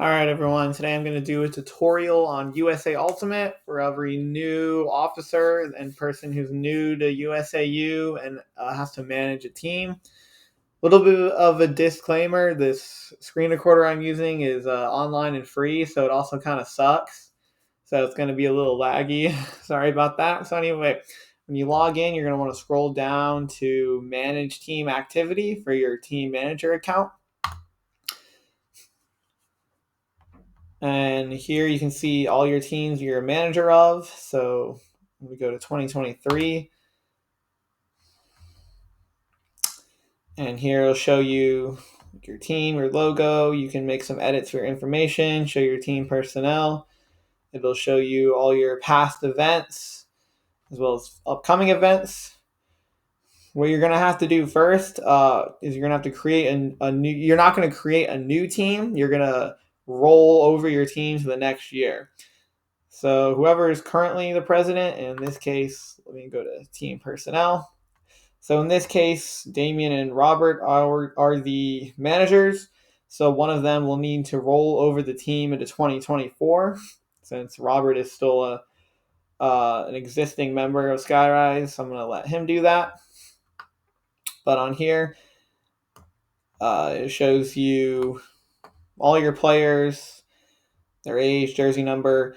All right, everyone. Today I'm going to do a tutorial on USAUltimate for every new officer and person who's new to USAU and has to manage a team. A little bit of a disclaimer: this screen recorder I'm using is online and free, so it also kind of sucks. So it's going to be a little laggy. Sorry about that. So anyway, when you log in, you're going to want to scroll down to Manage Team Activity for your team manager account. And here you can see all your teams you're a manager of. So we go to 2023. And here it'll show you your team, your logo. You can make some edits for your information, show your team personnel. It'll show you all your past events as well as upcoming events. What you're going to have to do first is you're going to have to create a new, you're not going to create a new team. You're going to roll over your team to the next year. So whoever is currently the president, in this case, let me go to team personnel. So in this case, Damien and Robert are the managers. So one of them will need to roll over the team into 2024, since Robert is still an existing member of Skyrise. So I'm going to let him do that. But on here, it shows you all your players, their age, jersey number,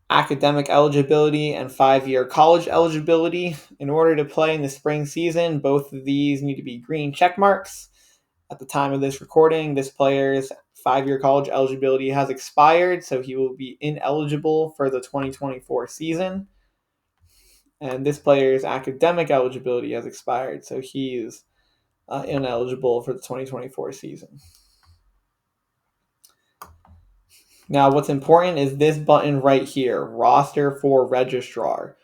academic eligibility, and 5-year college eligibility. In order to play in the spring season, both of these need to be green check marks. At the time of this recording, this player's 5-year college eligibility has expired, so he will be ineligible for the 2024 season. And this player's academic eligibility has expired, so he is ineligible for the 2024 season. Now, what's important is this button right here, Roster for Registrar.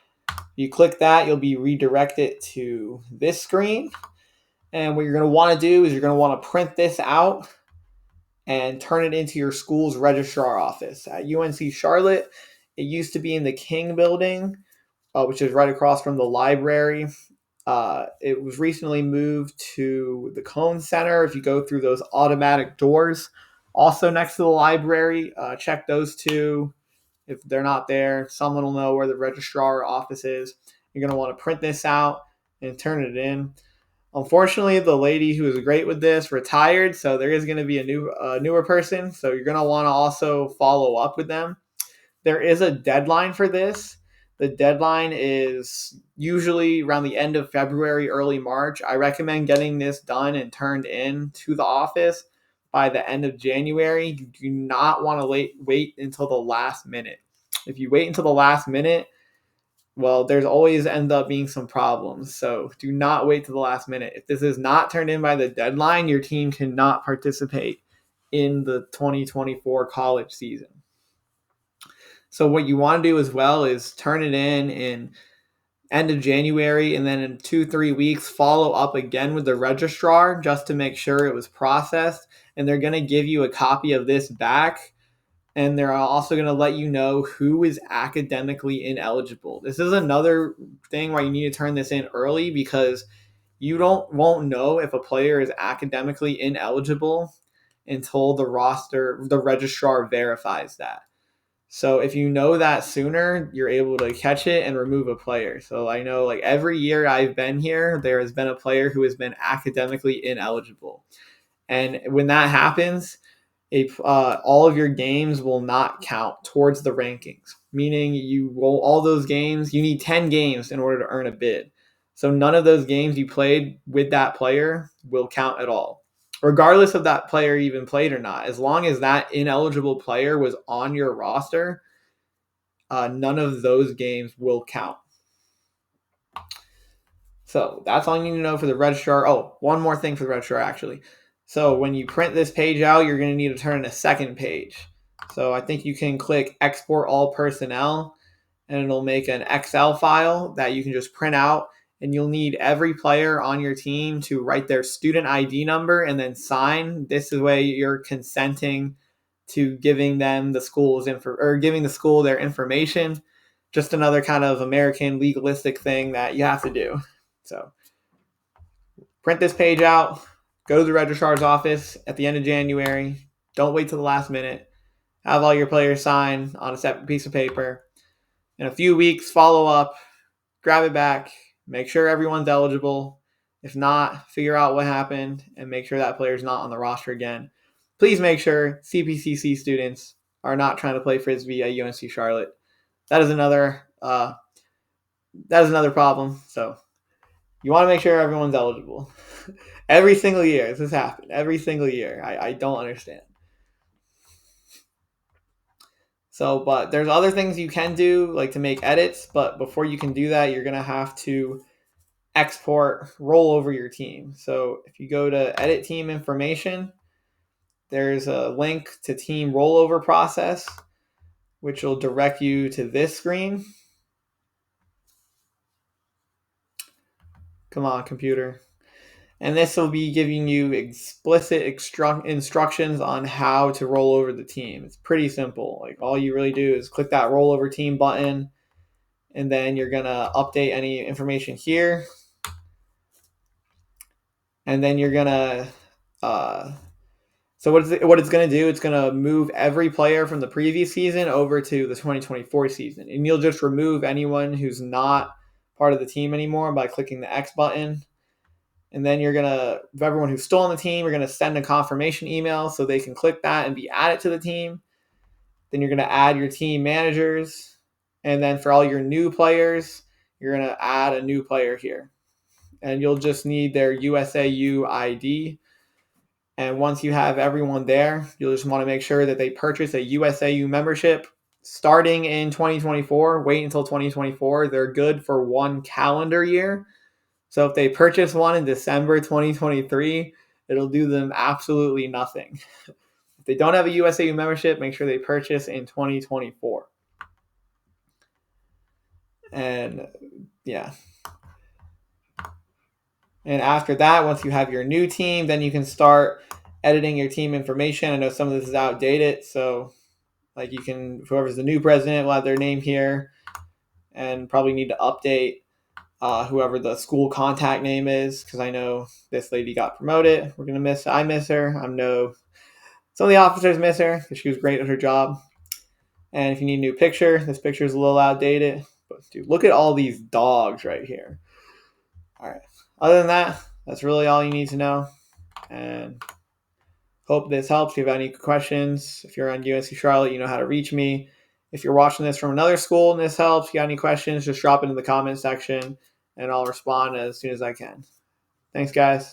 You click that, you'll be redirected to this screen. And what you're going to want to do is you're going to want to print this out and turn it into your school's registrar office. At UNC Charlotte, it used to be in the King building, which is right across from the library. It was recently moved to the Cone Center. If you go through those automatic doors, also next to the library, check those two. If they're not there, someone will know where the registrar office is. You're going to want to print this out and turn it in. Unfortunately, the lady who was great with this retired, so there is going to be a newer person. So you're going to want to also follow up with them. There is a deadline for this. The deadline is usually around the end of February, early March. I recommend getting this done and turned in to the office by the end of January. You do not want to wait until the last minute. If you wait until the last minute, well, there's always end up being some problems. So do not wait to the last minute. If this is not turned in by the deadline, your team cannot participate in the 2024 college season. So what you want to do as well is turn it in end of January, and then in 2-3 weeks, follow up again with the registrar just to make sure it was processed. And they're going to give you a copy of this back. And they're also going to let you know who is academically ineligible. This is another thing why you need to turn this in early, because you won't know if a player is academically ineligible until the registrar verifies that. So if you know that sooner, you're able to catch it and remove a player. So I know, like, every year I've been here, there has been a player who has been academically ineligible. And when that happens, all of your games will not count towards the rankings, meaning all those games, you need 10 games in order to earn a bid. So none of those games you played with that player will count at all, regardless of that player even played or not. As long as that ineligible player was on your roster, none of those games will count. So that's all you need to know for the registrar. Oh, one more thing for the registrar, actually. So when you print this page out, you're going to need to turn in a second page. So I think you can click Export All Personnel, and it'll make an Excel file that you can just print out. And you'll need every player on your team to write their student ID number and then sign. This is the way you're consenting to giving them the giving the school their information. Just another kind of American legalistic thing that you have to do. So print this page out, go to the registrar's office at the end of January. Don't wait till the last minute. have all your players sign on a separate piece of paper. In a few weeks, follow up, grab it back, make sure everyone's eligible. If not, figure out what happened and make sure that player's not on the roster again. Please make sure CPCC students are not trying to play Frisbee at UNC Charlotte. That is another problem. So you want to make sure everyone's eligible. Every single year, this has happened. Every single year. I don't understand. So, but there's other things you can do, like to make edits. But before you can do that, you're going to have to export roll over your team. So if you go to edit team information, there's a link to team rollover process, which will direct you to this screen. Come on, computer. And this will be giving you explicit instructions on how to roll over the team. It's pretty simple. Like all you really do is click that roll over team button, and then you're going to update any information here. And then you're going to so what it's going to do, it's going to move every player from the previous season over to the 2024 season. And you'll just remove anyone who's not part of the team anymore by clicking the X button. And then you're going to, for everyone who's still on the team, you're going to send a confirmation email so they can click that and be added to the team. Then you're going to add your team managers. And then for all your new players, you're going to add a new player here. And you'll just need their USAU ID. And once you have everyone there, you'll just want to make sure that they purchase a USAU membership starting in 2024. Wait until 2024. They're good for 1 calendar year. So if they purchase one in December 2023, it'll do them absolutely nothing. If they don't have a USAU membership, make sure they purchase in 2024. And yeah. And after that, once you have your new team, then you can start editing your team information. I know some of this is outdated, so like you can, whoever's the new president will have their name here, and probably need to update whoever the school contact name is, because I know this lady got promoted. I miss her. I know some of the officers miss her because she was great at her job. And if you need a new picture, this picture is a little outdated. But dude, look at all these dogs right here. All right. Other than that, that's really all you need to know. And hope this helps. If you have any questions, if you're on UNC Charlotte, you know how to reach me. If you're watching this from another school and this helps, if you got any questions, just drop it in the comment section and I'll respond as soon as I can. Thanks, guys.